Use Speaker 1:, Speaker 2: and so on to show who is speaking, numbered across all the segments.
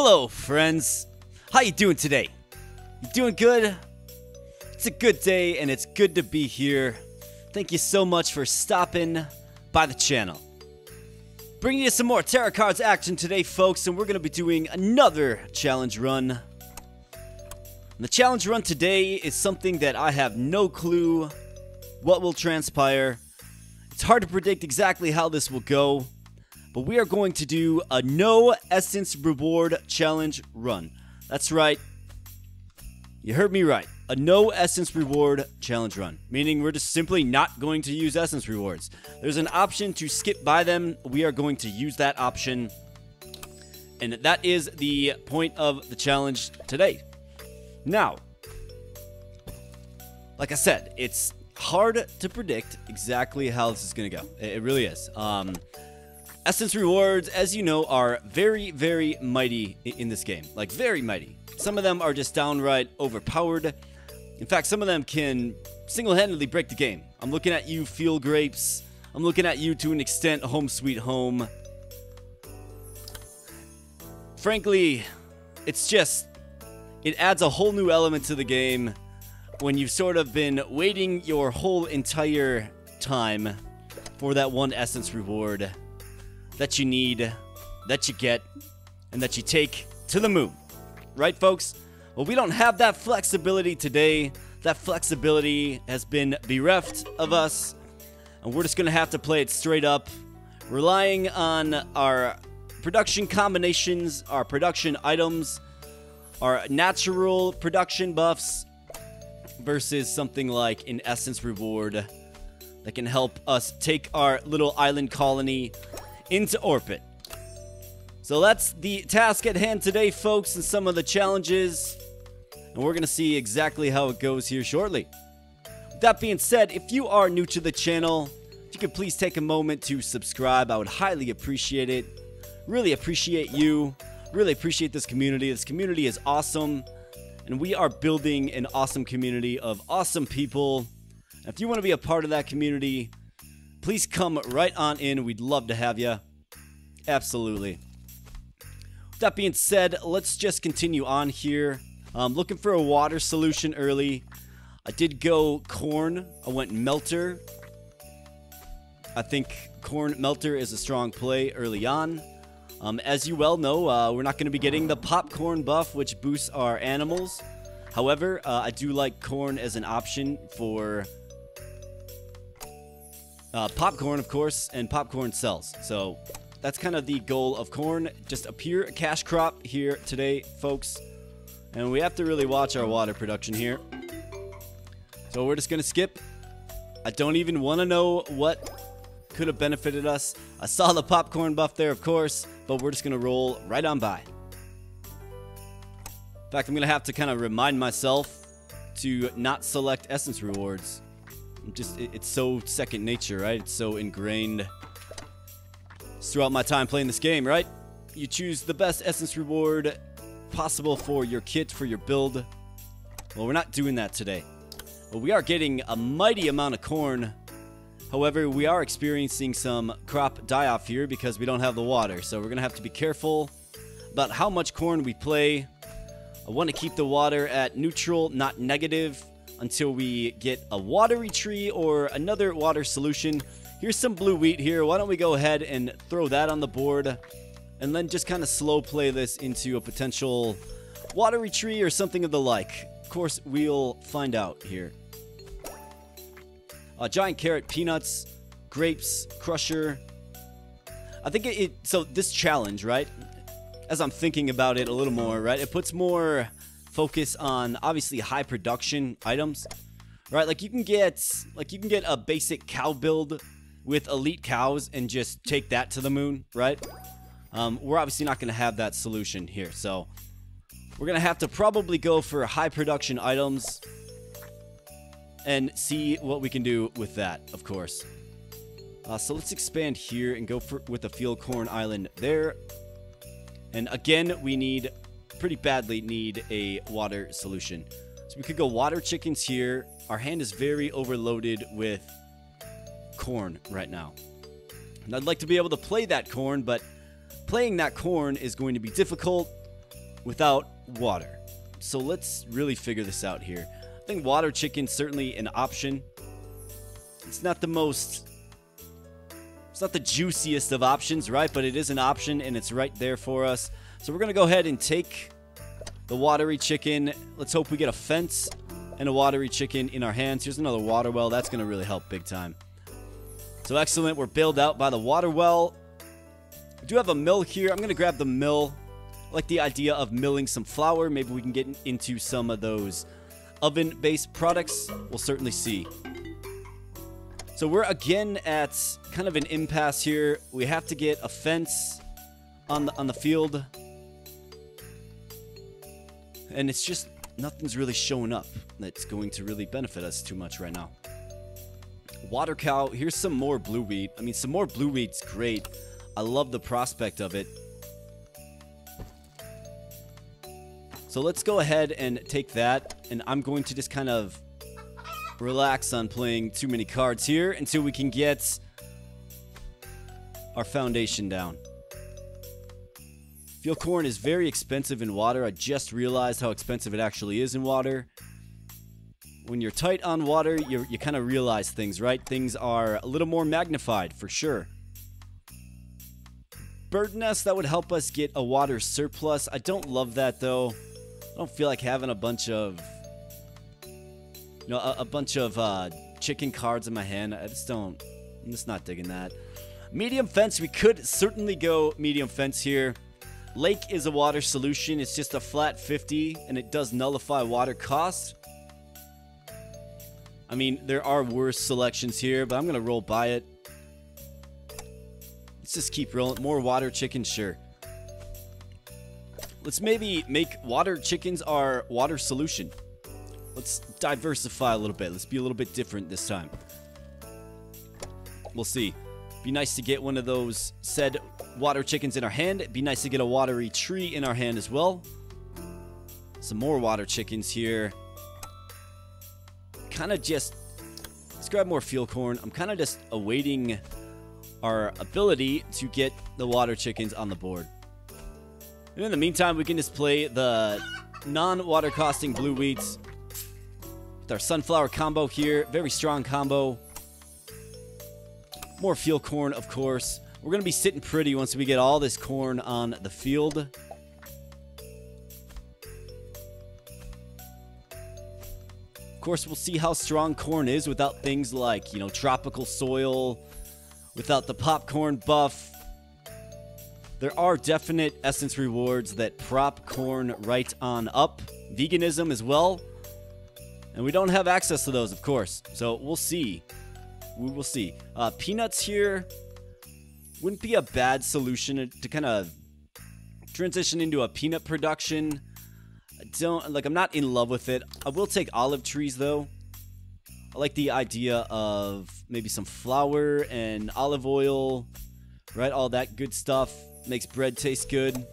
Speaker 1: Hello, friends. How you doing today? You doing good? It's a good day, and it's good to be here. Thank you so much for stopping by the channel. Bringing you some more tarot cards action today, folks, and we're going to be doing another challenge run. And the challenge run today is something that I have no clue what will transpire. It's hard to predict exactly how this will go. But we are going to do a no essence reward challenge run. That's right. You heard me right. A no essence reward challenge run. Meaning we're just simply not going to use essence rewards. There's an option to skip by them. We are going to use that option. And that is the point of the challenge today. Now, like I said, it's hard to predict exactly how this is going to go. It really is. Essence rewards, as you know, are very, very mighty in this game. Like, very mighty. Some of them are just downright overpowered. In fact, some of them can single-handedly break the game. I'm looking at you, Field Grapes. I'm looking at you, to an extent, Home Sweet Home. Frankly, it's just... it adds a whole new element to the game when you've sort of been waiting your whole entire time for that one essence reward that you need, that you get, and that you take to the moon. Right, folks? Well, we don't have that flexibility today. That flexibility has been bereft of us, and we're just going to have to play it straight up, relying on our production combinations, our production items, our natural production buffs, versus something like an essence reward that can help us take our little island colony into orbit. So that's the task at hand today, folks, and some of the challenges. And we're going to see exactly how it goes here shortly. With that being said, if you are new to the channel, if you could please take a moment to subscribe, I would highly appreciate it. Really appreciate you. Really appreciate this community. This community is awesome. And we are building an awesome community of awesome people. And if you want to be a part of that community, please come right on in. We'd love to have you. Absolutely. With that being said, let's just continue on here. Looking for a water solution early. I did go corn. I went melter. I think corn melter is a strong play early on. As you well know, we're not going to be getting the popcorn buff, which boosts our animals. However, I do like corn as an option for popcorn, of course, and popcorn sells. So that's kind of the goal of corn. Just a pure cash crop here today, folks. And we have to really watch our water production here. So we're just going to skip. I don't even want to know what could have benefited us. I saw the popcorn buff there, of course, but we're just going to roll right on by. In fact, I'm going to have to kind of remind myself to not select essence rewards. It's so second nature, right? It's so ingrained throughout my time playing this game, right? You choose the best essence reward possible for your kit, for your build. Well, we're not doing that today. Well, we are getting a mighty amount of corn. However, we are experiencing some crop die-off here because we don't have the water. So we're going to have to be careful about how much corn we play. I want to keep the water at neutral, not negative, until we get a watery tree or another water solution. Here's some blue wheat here. Why don't we go ahead and throw that on the board and then just kind of slow play this into a potential watery tree or something of the like. Of course, we'll find out here. Giant carrot, peanuts, grapes, crusher. I think so this challenge, right? As I'm thinking about it a little more, right? It puts more focus on obviously high production items, right? Like you can get a basic cow build with elite cows and just take that to the moon, right? We're obviously not going to have that solution here, so we're going to have to probably go for high production items and see what we can do with that, of course. So let's expand here and go with the field corn island there. And again, we pretty badly need a water solution. So we could go water chickens here. Our hand is very overloaded with corn right now. And I'd like to be able to play that corn, but playing that corn is going to be difficult without water. So let's really figure this out here. I think water chicken's certainly an option. It's not the juiciest of options, right? But it is an option, and it's right there for us. So we're going to go ahead and take the watery chicken. Let's hope we get a fence and a watery chicken in our hands. Here's another water well. That's going to really help big time. So excellent. We're bailed out by the water well. We do have a mill here. I'm going to grab the mill. I like the idea of milling some flour. Maybe we can get into some of those oven-based products. We'll certainly see. So we're again at kind of an impasse here. We have to get a fence on the field. And it's just nothing's really showing up that's going to really benefit us too much right now. Water cow. Here's some more blue wheat. I mean, some more blue wheat's great. I love the prospect of it. So let's go ahead and take that. And I'm going to just kind of relax on playing too many cards here until we can get our foundation down. Field corn is very expensive in water. I just realized how expensive it actually is in water. When you're tight on water, you kind of realize things, right? Things are a little more magnified, for sure. Bird nest, that would help us get a water surplus. I don't love that, though. I don't feel like having a bunch of... chicken cards in my hand. I'm just not digging that. Medium fence, we could certainly go medium fence here. Lake is a water solution. It's just a flat 50, and it does nullify water cost. I mean, there are worse selections here, but I'm going to roll by it. Let's just keep rolling. More water chicken, sure. Let's maybe make water chickens our water solution. Let's diversify a little bit. Let's be a little bit different this time. We'll see. Be nice to get one of those said water chickens in our hand. It'd be nice to get a watery tree in our hand as well. Some more water chickens here. Kind of just... Let's grab more field corn. I'm kind of just awaiting our ability to get the water chickens on the board. And in the meantime, we can just play the non-water costing blue wheats with our sunflower combo here. Very strong combo. More field corn, of course. We're going to be sitting pretty once we get all this corn on the field. Of course, we'll see how strong corn is without things like, you know, tropical soil, without the popcorn buff. There are definite essence rewards that prop corn right on up. Veganism as well. And we don't have access to those, of course. So we'll see. We will see. Peanuts here wouldn't be a bad solution to kind of transition into a peanut production. I'm not in love with it. I will take olive trees, though. I like the idea of maybe some flour and olive oil, right? All that good stuff makes bread taste good.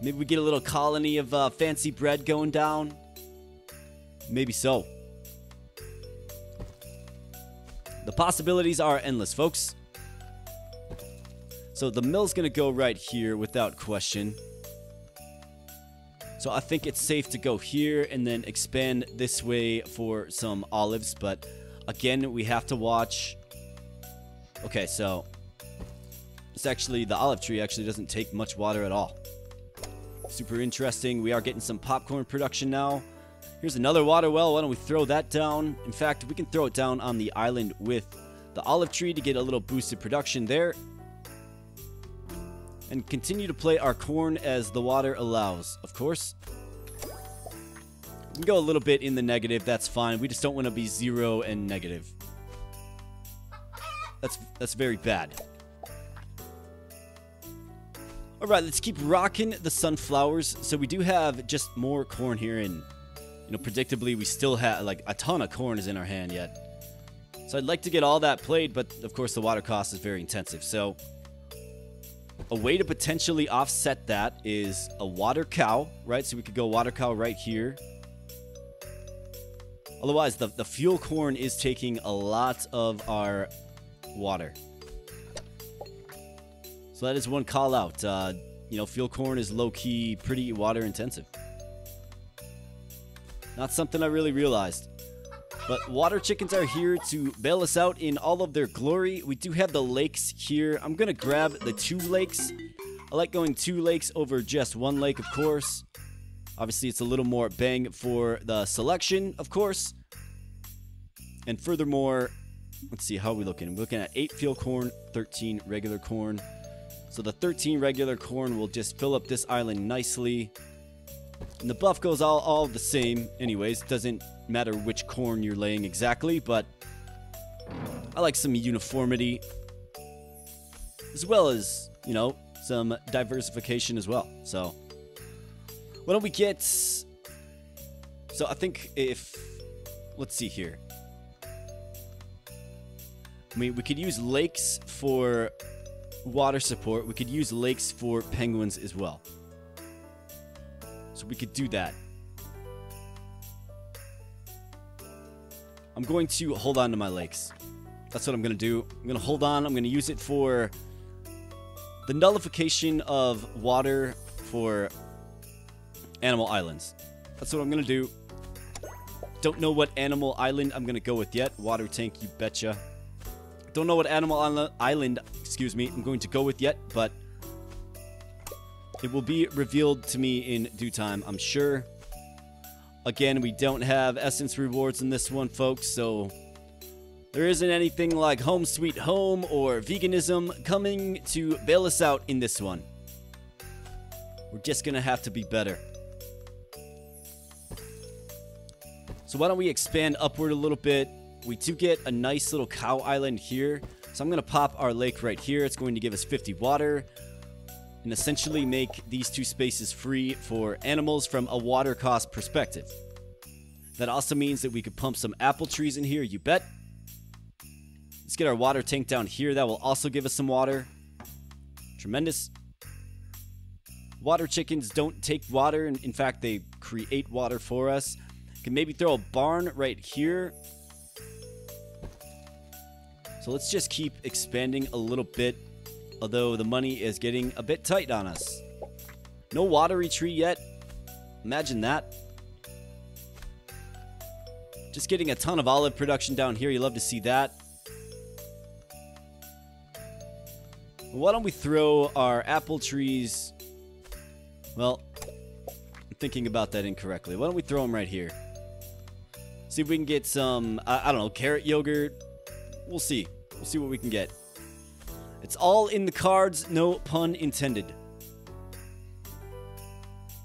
Speaker 1: Maybe we get a little colony of fancy bread going down. Maybe so. The possibilities are endless, folks. So the mill's going to go right here without question. So I think it's safe to go here and then expand this way for some olives. But again, we have to watch. Okay, so it's actually, the olive tree actually doesn't take much water at all. Super interesting. We are getting some popcorn production now. Here's another water well. Why don't we throw that down? In fact, we can throw it down on the island with the olive tree to get a little boosted production there. And continue to play our corn as the water allows, of course. We can go a little bit in the negative. That's fine. We just don't want to be 0 and negative. That's very bad. All right, let's keep rocking the sunflowers. So we do have just more corn here, and you know, predictably, we still have like a ton of corn is in our hand yet. So I'd like to get all that played, but of course the water cost is very intensive. So a way to potentially offset that is a water cow, right? So we could go water cow right here. Otherwise, the fuel corn is taking a lot of our water. So that is one call out. you know, field corn is low-key pretty water-intensive. Not something I really realized. But water chickens are here to bail us out in all of their glory. We do have the lakes here. I'm going to grab the 2 lakes. I like going 2 lakes over just 1 lake, of course. Obviously, it's a little more bang for the selection, of course. And furthermore, let's see, how are we looking? We're looking at 8 field corn, 13 regular corn. So the 13 regular corn will just fill up this island nicely. And the buff goes all the same anyways. Doesn't matter which corn you're laying exactly, but I like some uniformity. As well as, you know, some diversification as well. So why don't we get... So I think if... Let's see here. I mean, we could use lakes for water support. We could use lakes for penguins as well. So we could do that. I'm going to hold on to my lakes. That's what I'm going to do. I'm going to hold on. I'm going to use it for the nullification of water for animal islands. That's what I'm going to do. Don't know what animal island I'm going to go with yet. Water tank, you betcha. Don't know what animal island, excuse me, I'm going to go with yet, but it will be revealed to me in due time, I'm sure. Again, we don't have essence rewards in this one, folks, so there isn't anything like Home Sweet Home or veganism coming to bail us out in this one. We're just going to have to be better. So why don't we expand upward a little bit? We do get a nice little cow island here. So I'm going to pop our lake right here. It's going to give us 50 water. And essentially make these 2 spaces free for animals from a water cost perspective. That also means that we could pump some apple trees in here, you bet. Let's get our water tank down here. That will also give us some water. Tremendous. Water chickens don't take water. In fact, they create water for us. Can maybe throw a barn right here. So let's just keep expanding a little bit. Although the money is getting a bit tight on us. No watery tree yet. Imagine that. Just getting a ton of olive production down here. You love to see that. Why don't we throw our apple trees... Well, I'm thinking about that incorrectly. Why don't we throw them right here? See if we can get some, I don't know, carrot yogurt. We'll see. We'll see what we can get. It's all in the cards, no pun intended.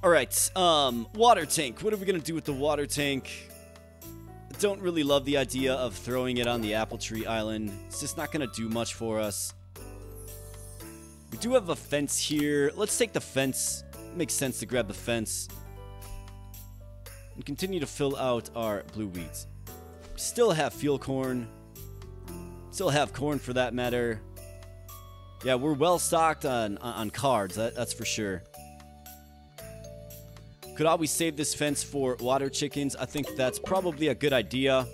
Speaker 1: Alright, water tank. What are we going to do with the water tank? I don't really love the idea of throwing it on the apple tree island. It's just not going to do much for us. We do have a fence here. Let's take the fence. It makes sense to grab the fence. And continue to fill out our blue weeds. Still have field corn. Still have corn for that matter. Yeah, we're well stocked on cards, that's for sure. Could always save this fence for water chickens. I think that's probably a good idea.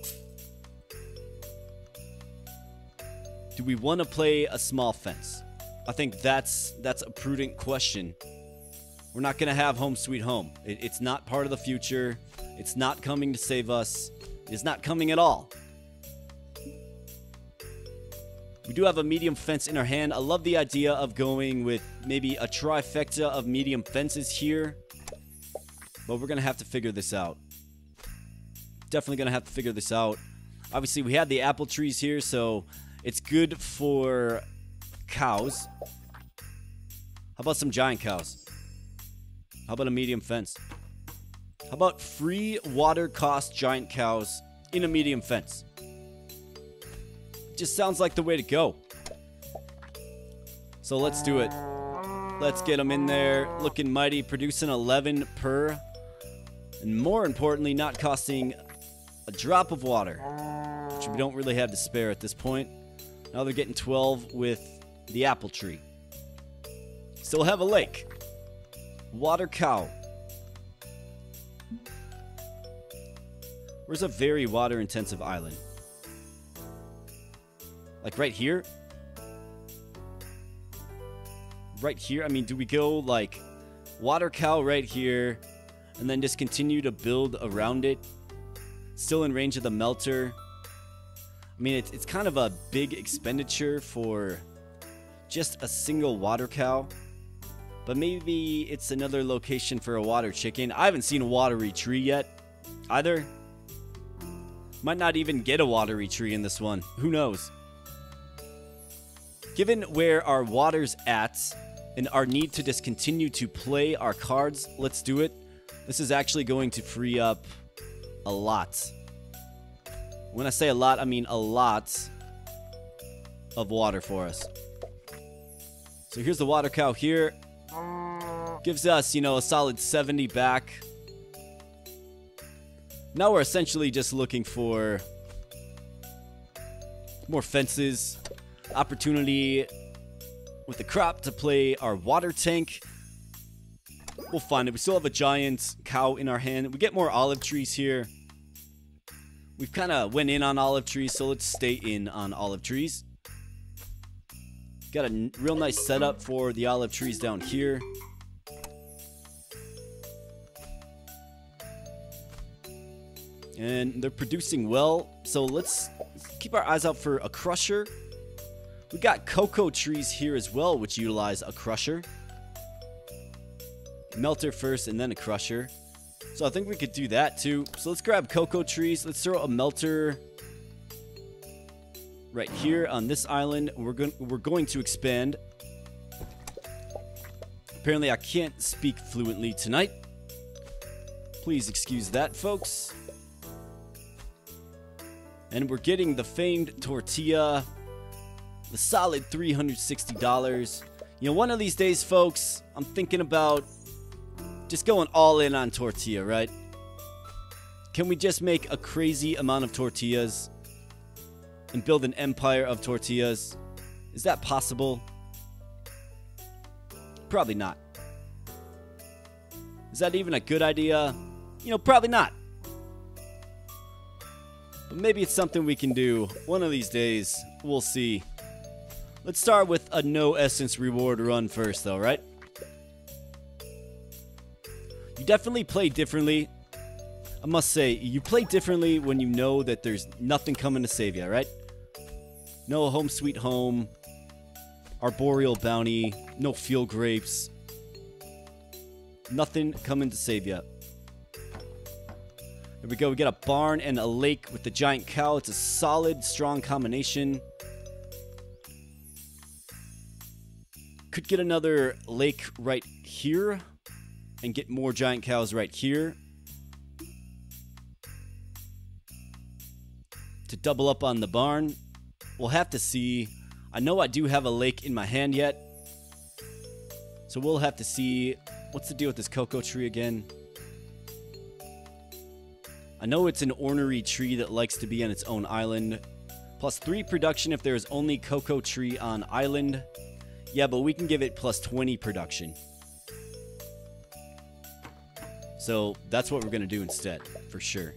Speaker 1: Do we want to play a small fence? I think that's a prudent question. We're not going to have Home Sweet Home. It's not part of the future. It's not coming to save us. It's not coming at all. We do have a medium fence in our hand. I love the idea of going with maybe a trifecta of medium fences here. But we're going to have to figure this out. Definitely going to have to figure this out. Obviously, we have the apple trees here, so it's good for cows. How about some giant cows? How about a medium fence? How about free water cost giant cows in a medium fence? Just sounds like the way to go. So let's do it. Let's get them in there looking mighty, producing 11 per. And more importantly, not costing a drop of water, which we don't really have to spare at this point. Now they're getting 12 with the apple tree. Still have a lake. Water cow. Where's a very water intensive island? Like right here? right here? I mean, do we go like water cow right here and then just continue to build around it? Still in range of the melter. I mean, it's kind of a big expenditure for just a single water cow. But maybe it's another location for a water chicken. I haven't seen a watery tree yet either. Might not even get a watery tree in this one. Who knows? Given where our water's at and our need to just continue to play our cards, let's do it. This is actually going to free up a lot. When I say a lot, I mean a lot of water for us. So here's the water cow here. Gives us, you know, a solid 70 back. Now we're essentially just looking for more fences, opportunity with the crop to play our water tank. We'll find it. We still have a giant cow in our hand. We get more olive trees here. We've kind of went in on olive trees, so let's stay in on olive trees. Got a real nice setup for the olive trees down here. And they're producing well, so let's keep our eyes out for a crusher. We got cocoa trees here as well, which utilize a crusher. Melter first and then a crusher. So I think we could do that too. So let's grab cocoa trees. Let's throw a melter right here on this island. We're going to expand. Apparently I can't speak fluently tonight. Please excuse that, folks. And we're getting the famed tortilla. The solid $360. You know, one of these days, folks, I'm thinking about just going all in on tortilla, right? Can we just make a crazy amount of tortillas and build an empire of tortillas? Is that possible? Probably not. Is that even a good idea? You know, probably not. But maybe it's something we can do one of these days. We'll see. Let's start with a no essence reward run first, though, right? You definitely play differently. I must say, you play differently when you know that there's nothing coming to save you, right? No home sweet home, arboreal bounty, no field grapes. Nothing coming to save you. Here we go. We get a barn and a lake with the giant cow. It's a solid, strong combination. Could get another lake right here and get more giant cows right here to double up on the barn. We'll have to see. I know I do have a lake in my hand yet, so we'll have to see. What's the deal with this cocoa tree again? I know it's an ornery tree that likes to be on its own island. Plus 3 production if there's only cocoa tree on island. Yeah, but we can give it plus 20 production. So that's what we're going to do instead, for sure.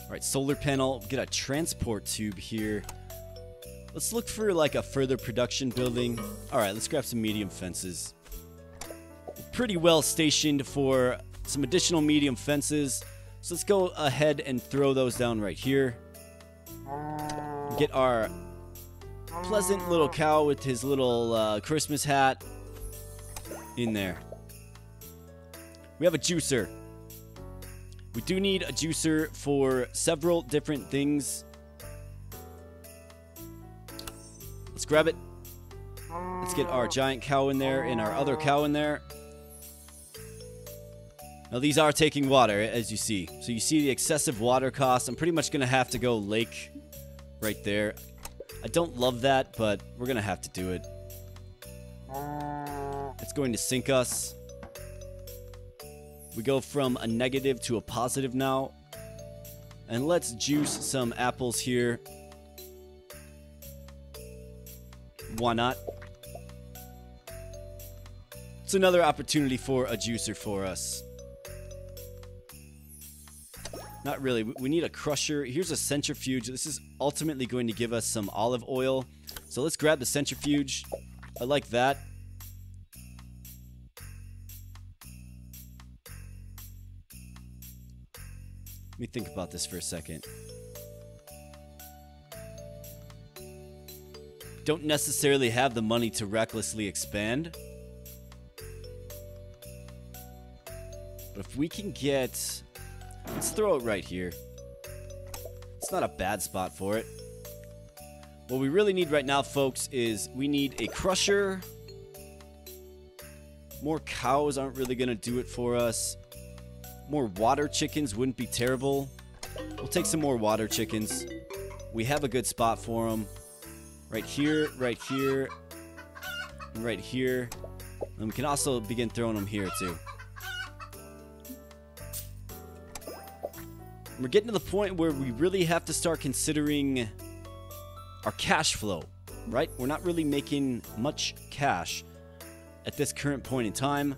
Speaker 1: Alright, solar panel. Get a transport tube here. Let's look for like a further production building. Alright, let's grab some medium fences. Pretty well stationed for some additional medium fences. So let's go ahead and throw those down right here. Get our pleasant little cow with his little Christmas hat in there. We have a juicer. We do need a juicer for several different things. Let's grab it. Let's get our giant cow in there and our other cow in there. Now these are taking water, as you see. So you see the excessive water cost. I'm pretty much going to have to go lake right there. I don't love that, but we're going to have to do it. It's going to sink us. We go from a negative to a positive now. And let's juice some apples here. Why not? It's another opportunity for a juicer for us. Not really. We need a crusher. Here's a centrifuge. This is ultimately going to give us some olive oil. So let's grab the centrifuge. I like that. Let me think about this for a second. Don't necessarily have the money to recklessly expand. But if we can get... Let's throw it right here. It's not a bad spot for it. What we really need right now, folks, is we need a crusher. More cows aren't really going to do it for us. More water chickens wouldn't be terrible. We'll take some more water chickens. We have a good spot for them. Right here, right here, and right here. And we can also begin throwing them here, too. We're getting to the point where we really have to start considering our cash flow, right? We're not really making much cash at this current point in time.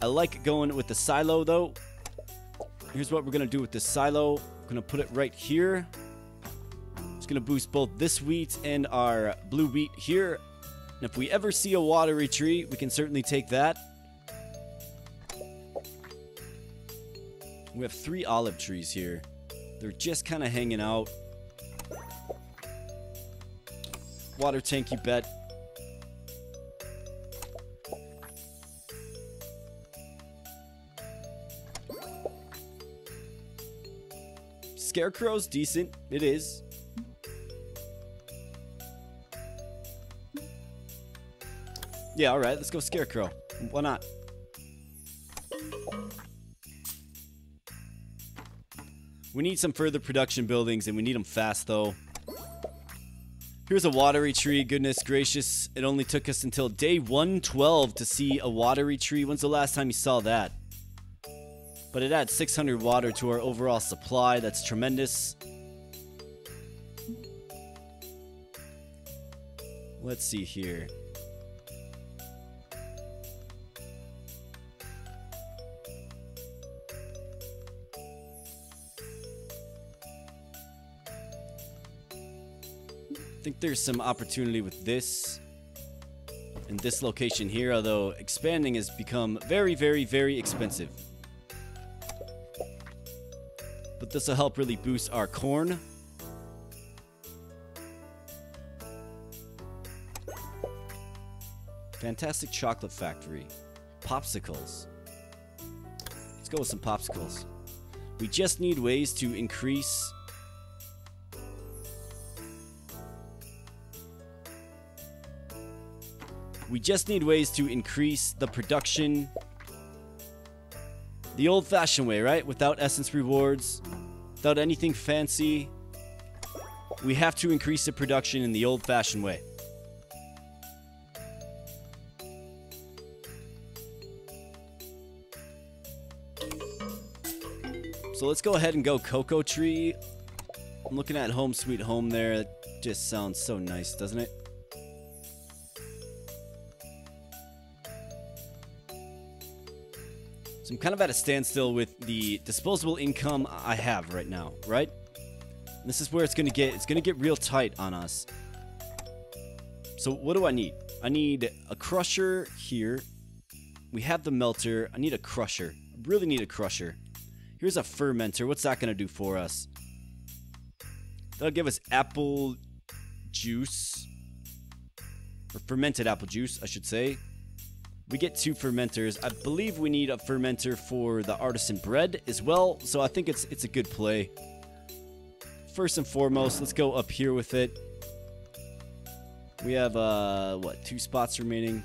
Speaker 1: I like going with the silo, though. Here's what we're going to do with this silo. We're going to put it right here. It's going to boost both this wheat and our blue wheat here. And if we ever see a watery tree, we can certainly take that. We have 3 olive trees here. They're just kind of hanging out. Water tank, you bet. Scarecrow's decent. It is. Yeah, alright. Let's go Scarecrow. Why not? We need some further production buildings, and we need them fast, though. Here's a watery tree. Goodness gracious. It only took us until day 112 to see a watery tree. When's the last time you saw that? But it adds 600 water to our overall supply. That's tremendous. Let's see here. I think there's some opportunity with this and this location here, although expanding has become very, very, very expensive. But this will help really boost our corn. Fantastic chocolate factory. Popsicles. Let's go with some popsicles. We just need ways to increase... We just need ways to increase the production the old-fashioned way, right? Without essence rewards, without anything fancy. We have to increase the production in the old-fashioned way. So let's go ahead and go Cocoa Tree. I'm looking at Home Sweet Home there. It just sounds so nice, doesn't it? So I'm kind of at a standstill with the disposable income I have right now, right? And this is where it's gonna get real tight on us. So what do I need? I need a crusher here. We have the melter. I need a crusher. I really need a crusher. Here's a fermenter. What's that gonna do for us? That'll give us apple juice. Or fermented apple juice, I should say. We get 2 fermenters. I believe we need a fermenter for the artisan bread as well, so I think it's a good play. First and foremost, let's go up here with it. We have, what, 2 spots remaining.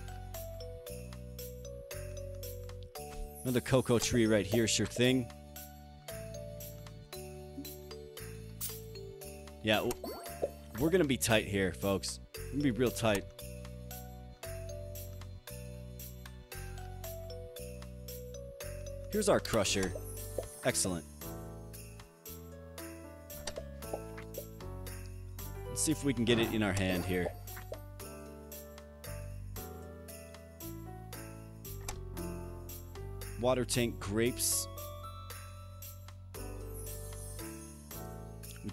Speaker 1: Another cocoa tree right here, sure thing. Yeah, we're gonna be tight here, folks. We're gonna be real tight. Here's our crusher. Excellent. Let's see if we can get it in our hand here. Water tank grapes.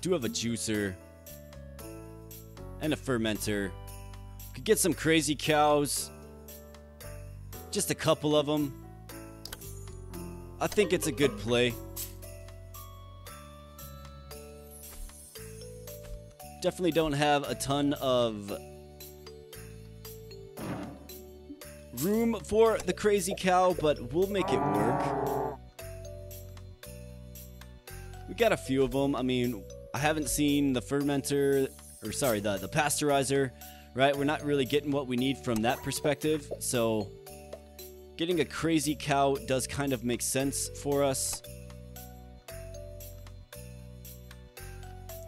Speaker 1: do have a juicer and a fermenter. Could get some crazy cows. Just a couple of them. I think it's a good play. Definitely don't have a ton of room for the crazy cow, but we'll make it work. We got a few of them. I mean, I haven't seen the fermenter, or sorry, the pasteurizer, right? We're not really getting what we need from that perspective, so getting a crazy cow does kind of make sense for us.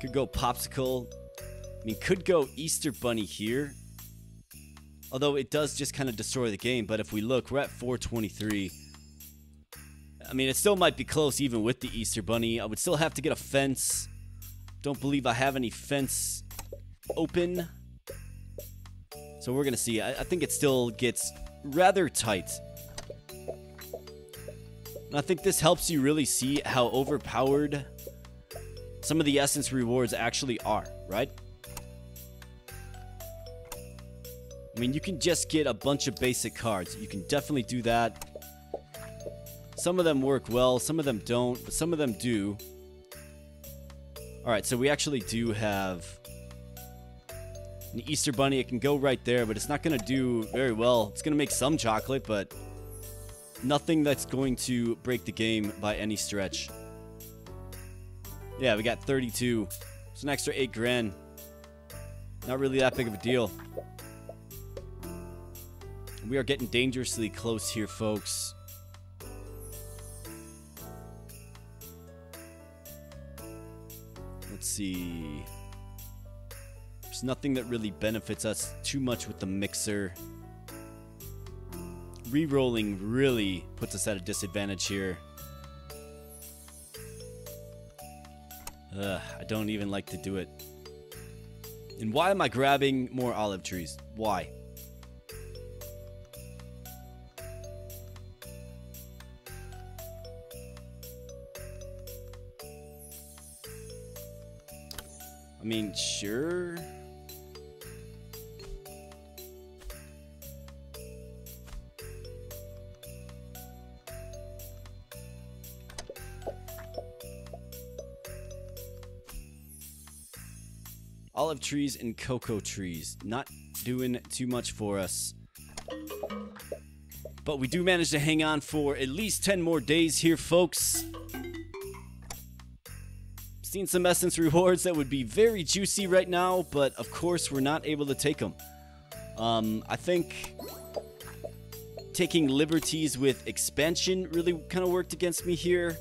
Speaker 1: Could go popsicle. I mean, could go Easter Bunny here. Although it does just kind of destroy the game. But if we look, we're at 423. I mean, it still might be close even with the Easter Bunny. I would still have to get a fence. Don't believe I have any fence open. So we're going to see. I think it still gets rather tight. And I think this helps you really see how overpowered some of the essence rewards actually are, right? I mean, you can just get a bunch of basic cards. You can definitely do that. Some of them work well, some of them don't, but some of them do. Alright, so we actually do have an Easter Bunny. It can go right there, but it's not going to do very well. It's going to make some chocolate, but nothing that's going to break the game by any stretch. Yeah, we got 32. It's an extra 8 grand. Not really that big of a deal. We are getting dangerously close here, folks. Let's see. There's nothing that really benefits us too much with the mixer. Rerolling really puts us at a disadvantage here. I don't even like to do it. And why am I grabbing more olive trees? Why? I mean, sure. Olive trees and cocoa trees. Not doing too much for us. But we do manage to hang on for at least 10 more days here, folks. Seen some essence rewards that would be very juicy right now, but of course we're not able to take them. I think taking liberties with expansion really kind of worked against me here.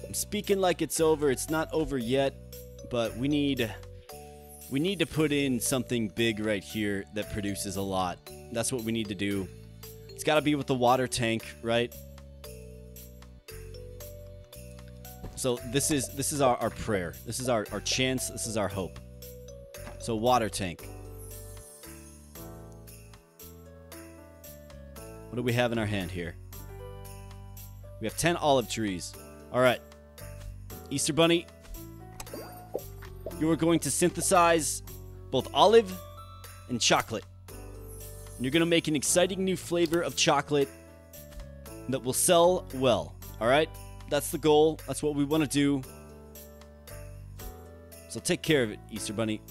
Speaker 1: I'm speaking like it's over. It's not over yet, but we need to put in something big right here that produces a lot. That's what we need to do. It's got to be with the water tank, right? So this is our prayer. This is our chance. This is our hope. So water tank. What do we have in our hand here? We have 10 olive trees. All right. Easter Bunny, you are going to synthesize both olive and chocolate. And you're going to make an exciting new flavor of chocolate that will sell well. All right? That's the goal. That's what we want to do. So take care of it, Easter Bunny.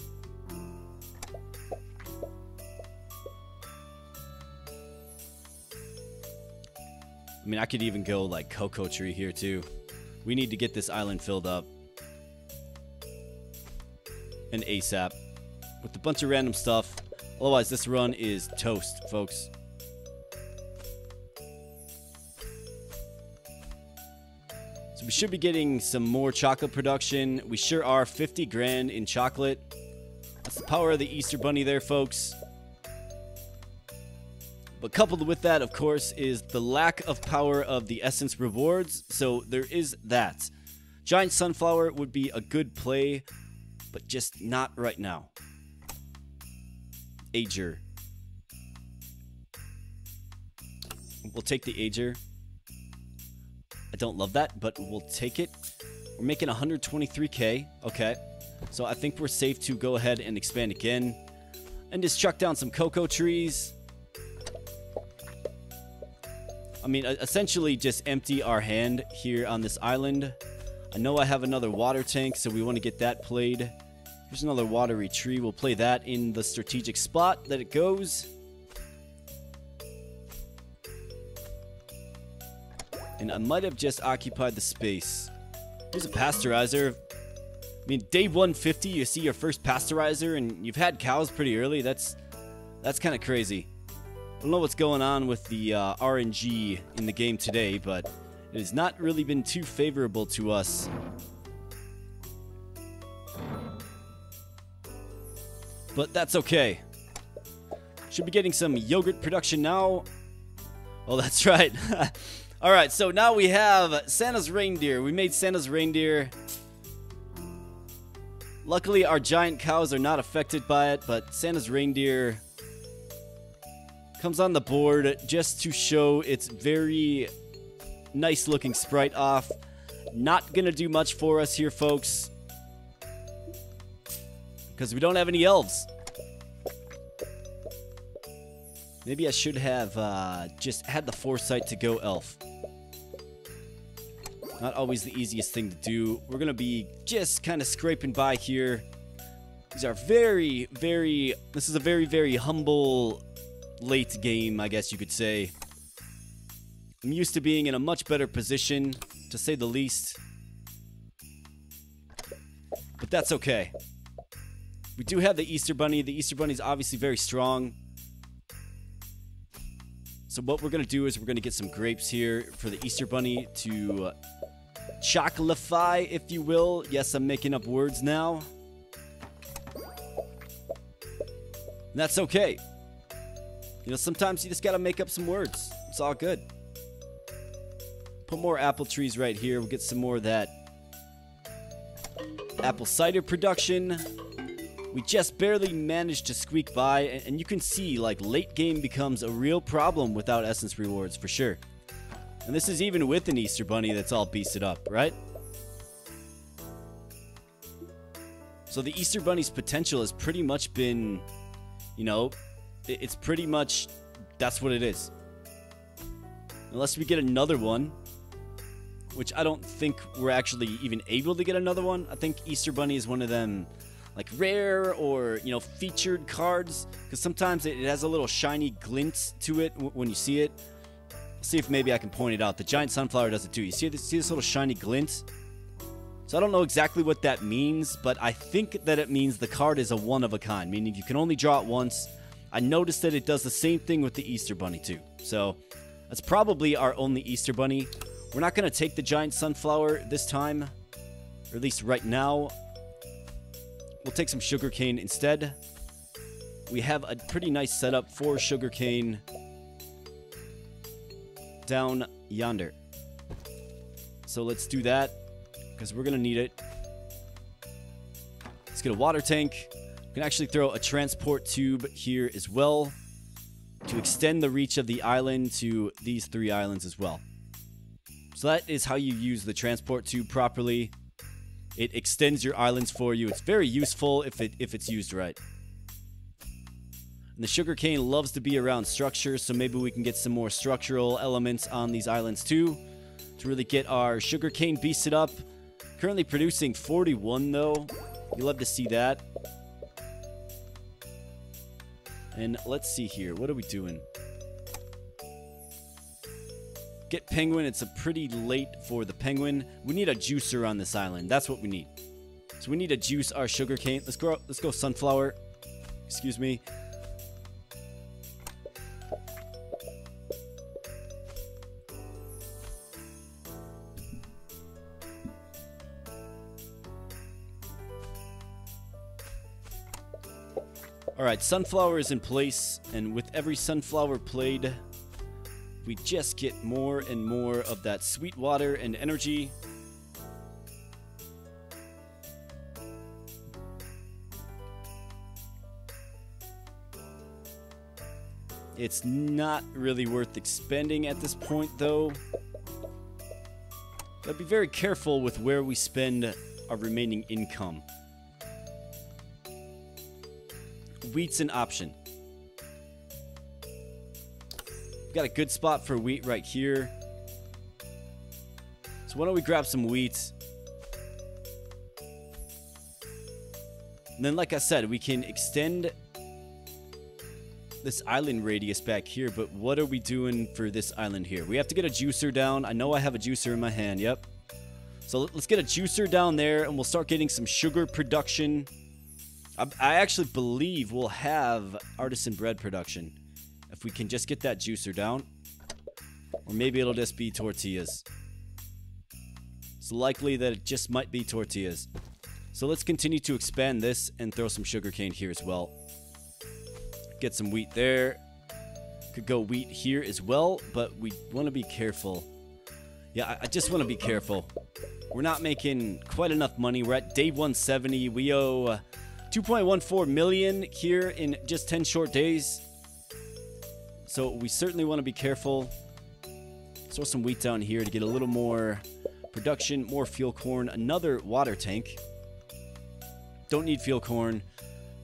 Speaker 1: I mean, I could even go like cocoa tree here too. We need to get this island filled up. And ASAP. With a bunch of random stuff. Otherwise, this run is toast, folks. So we should be getting some more chocolate production. We sure are. 50 grand in chocolate. That's the power of the Easter Bunny there, folks. But coupled with that, of course, is the lack of power of the essence rewards. So there is that. Giant Sunflower would be a good play, but just not right now. Ager. We'll take the Ager. I don't love that, but we'll take it. We're making 123k. Okay. So I think we're safe to go ahead and expand again. And just chuck down some cocoa trees. I mean, essentially just empty our hand here on this island. I know I have another water tank, so we want to get that played. Here's another watery tree. We'll play that in the strategic spot that it goes. And I might have just occupied the space. Here's a pasteurizer. I mean, day 150, you see your first pasteurizer, and you've had cows pretty early. That's kind of crazy. I don't know what's going on with the RNG in the game today, but it has not really been too favorable to us. But that's okay. Should be getting some yogurt production now. Oh, that's right. Alright, so now we have Santa's reindeer. We made Santa's reindeer. Luckily, our giant cows are not affected by it, but Santa's reindeer comes on the board just to show its very nice looking sprite off. Not gonna do much for us here, folks, because we don't have any elves. Maybe I should have just had the foresight to go elf. Not always the easiest thing to do. We're gonna be just kind of scraping by here. These are this is a very, very humble late game, I guess you could say. I'm used to being in a much better position, to say the least. But that's okay. We do have the Easter Bunny. The Easter Bunny is obviously very strong. So what we're going to do is we're going to get some grapes here for the Easter Bunny to chocolify, if you will. Yes, I'm making up words now. And that's okay. You know, sometimes you just got to make up some words. It's all good. Put more apple trees right here. We'll get some more of that apple cider production. We just barely managed to squeak by, and you can see, like, late game becomes a real problem without essence rewards, for sure. And this is even with an Easter Bunny that's all beasted up, right? So the Easter Bunny's potential has pretty much been, you know, it's pretty much, that's what it is. Unless we get another one, which I don't think we're actually even able to get another one. I think Easter Bunny is one of them, like, rare or, you know, featured cards, because sometimes it has a little shiny glint to it when you see it. Let's see if maybe I can point it out. The giant sunflower does it too. You see this little shiny glint? So I don't know exactly what that means, but I think that it means the card is a one of a kind, meaning you can only draw it once. I noticed that it does the same thing with the Easter Bunny too. So that's probably our only Easter Bunny. We're not going to take the giant sunflower this time, or at least right now. We'll take some sugarcane instead. We have a pretty nice setup for sugarcane down yonder. So let's do that, because we're going to need it. Let's get a water tank. We can actually throw a transport tube here as well to extend the reach of the island to these 3 islands as well. So that is how you use the transport tube properly. It extends your islands for you. It's very useful if it's used right. And the sugarcane loves to be around structures, so maybe we can get some more structural elements on these islands too, to really get our sugarcane beasted up. Currently producing 41 though. You love to see that. And let's see here. What are we doing? Get penguin. It's a pretty late for the penguin. We need a juicer on this island. That's what we need. So we need to juice our sugarcane. Let's go sunflower. Excuse me. Alright, sunflower is in place, and with every sunflower played, we just get more and more of that sweet water and energy. It's not really worth expending at this point, though. Gotta be very careful with where we spend our remaining income. Wheat's an option. Got a good spot for wheat right here. So why don't we grab some wheat? And then, like I said, we can extend this island radius back here, but what are we doing for this island here? We have to get a juicer down. I know I have a juicer in my hand, yep. So let's get a juicer down there, and we'll start getting some sugar production. I actually believe we'll have artisan bread production if we can just get that juicer down. Or maybe it'll just be tortillas. It's likely that it just might be tortillas. So let's continue to expand this and throw some sugarcane here as well. Get some wheat there. Could go wheat here as well, but we want to be careful. Yeah, I just want to be careful. We're not making quite enough money. We're at day 170. We owe 2.14 million here in just 10 short days. So we certainly want to be careful. Throw some wheat down here to get a little more production, more fuel corn, another water tank. Don't need fuel corn.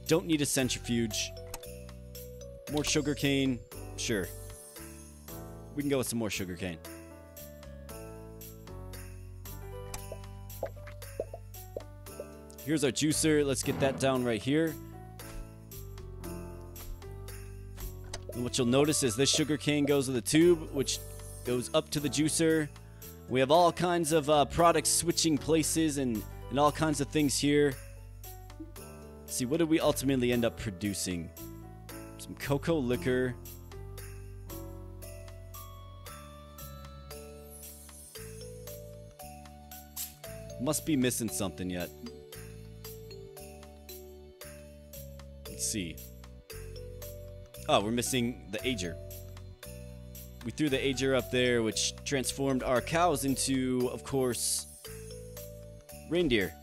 Speaker 1: Don't need a centrifuge. More sugarcane. Sure. We can go with some more sugarcane. Here's our juicer. Let's get that down right here. And what you'll notice is this sugarcane goes to the tube, which goes up to the juicer. We have all kinds of products switching places and all kinds of things here. Let's see, what did we ultimately end up producing? Some cocoa liquor. Must be missing something yet. Let's see. Oh, we're missing the ager. We threw the ager up there, which transformed our cows into, of course, reindeer.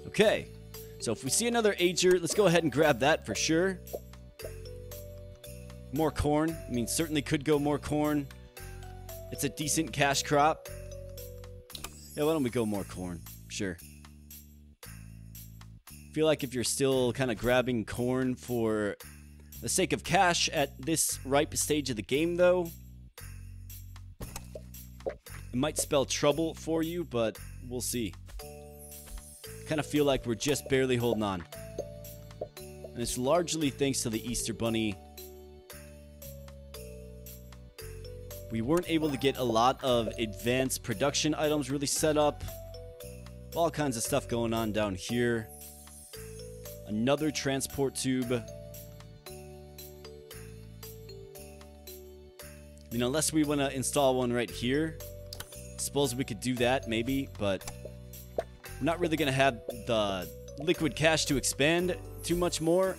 Speaker 1: Okay. So if we see another ager, let's go ahead and grab that for sure. More corn. I mean, certainly could go more corn. It's a decent cash crop. Yeah, why don't we go more corn? Sure. Feel like if you're still kind of grabbing corn for the sake of cash at this ripe stage of the game, though, it might spell trouble for you, but we'll see. Kind of feel like we're just barely holding on. And it's largely thanks to the Easter Bunny. We weren't able to get a lot of advanced production items really set up. All kinds of stuff going on down here. Another transport tube. I mean, unless we want to install one right here. Suppose we could do that, maybe, but we're not really going to have the liquid cash to expand too much more,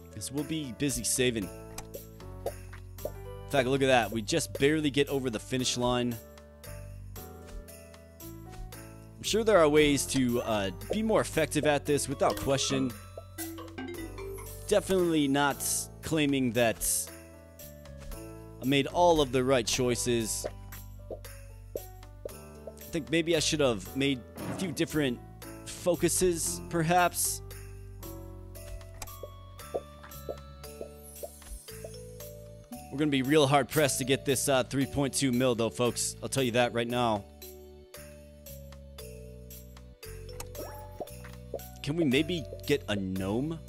Speaker 1: because we'll be busy saving. In fact, look at that. We just barely get over the finish line. I'm sure there are ways to be more effective at this, without question. Definitely not claiming that I made all of the right choices. I think maybe I should have made a few different focuses, perhaps. We're going to be real hard pressed to get this 3.2 mil, though, folks. I'll tell you that right now. Can we maybe get a gnome?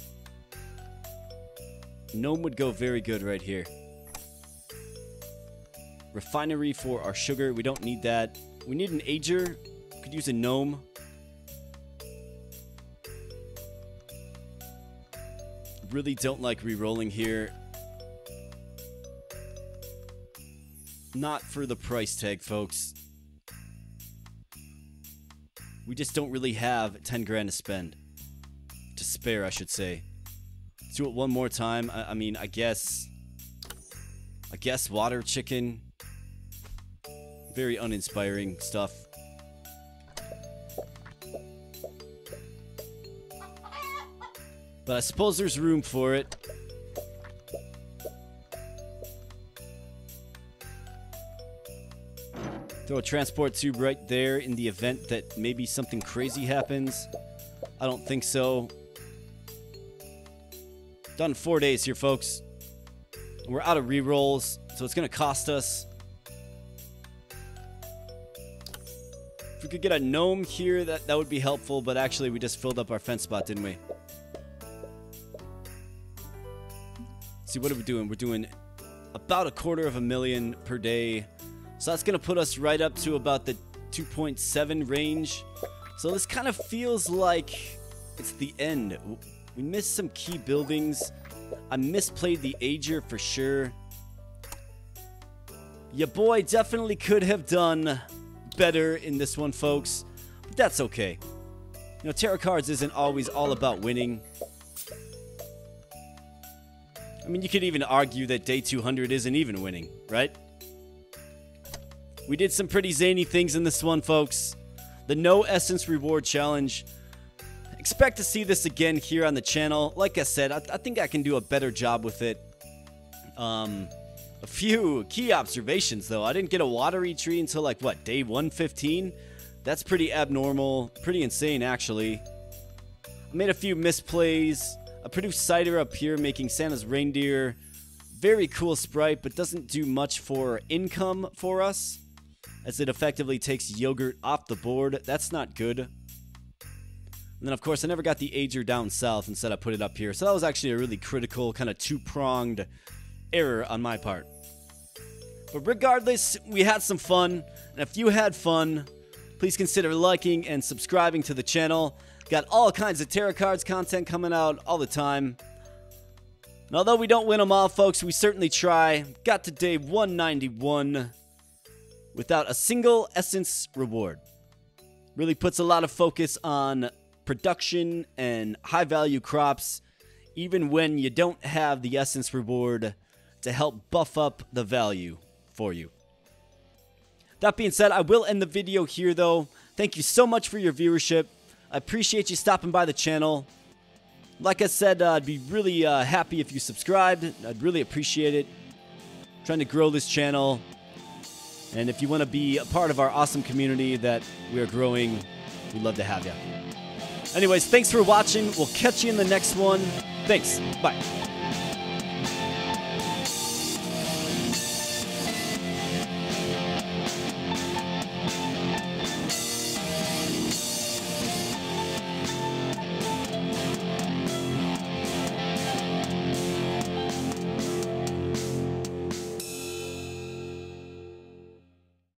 Speaker 1: Gnome would go very good right here. Refinery for our sugar. We don't need that. We need an ager. Could use a gnome. Really don't like re-rolling here. Not for the price tag, folks. We just don't really have 10 grand to spend. To spare, I should say. Let's do it one more time. I mean, I guess water chicken. Very uninspiring stuff. But I suppose there's room for it. Throw a transport tube right there in the event that maybe something crazy happens. I don't think so. Done 4 days here, folks. We're out of rerolls, so it's going to cost us. If we could get a gnome here, that would be helpful, but actually we just filled up our fence spot, didn't we? Let's see, what are we doing? We're doing about 250,000 per day. So that's going to put us right up to about the 2.7 range. So this kind of feels like it's the end. We missed some key buildings. I misplayed the Ager for sure. Your boy definitely could have done better in this one, folks. But that's okay. You know, Tarot Cards isn't always all about winning. I mean, you could even argue that day 200 isn't even winning, right? We did some pretty zany things in this one, folks. The No Essence Reward Challenge. Expect to see this again here on the channel. Like I said, I think I can do a better job with it. A few key observations, though. I didn't get a watery tree until, like, what, day 115? That's pretty abnormal. Pretty insane, actually. I made a few misplays. I produced cider up here, making Santa's reindeer. Very cool sprite, but doesn't do much for income for us, as it effectively takes yogurt off the board. That's not good. And then, of course, I never got the Ager down south. Instead, I put it up here. So that was actually a really critical, kind of two-pronged error on my part. But regardless, we had some fun. And if you had fun, please consider liking and subscribing to the channel. Got all kinds of Tarot Cards content coming out all the time. And although we don't win them all, folks, we certainly try. Got to day 191 without a single Essence reward. Really puts a lot of focus on production and high-value crops, even when you don't have the Essence reward to help buff up the value for you. That being said, I will end the video here, though. Thank you so much for your viewership. I appreciate you stopping by the channel. Like I said, I'd be really happy if you subscribed. I'd really appreciate it. I'm trying to grow this channel. And if you want to be a part of our awesome community that we are growing, we'd love to have you. Anyways, thanks for watching. We'll catch you in the next one. Thanks. Bye.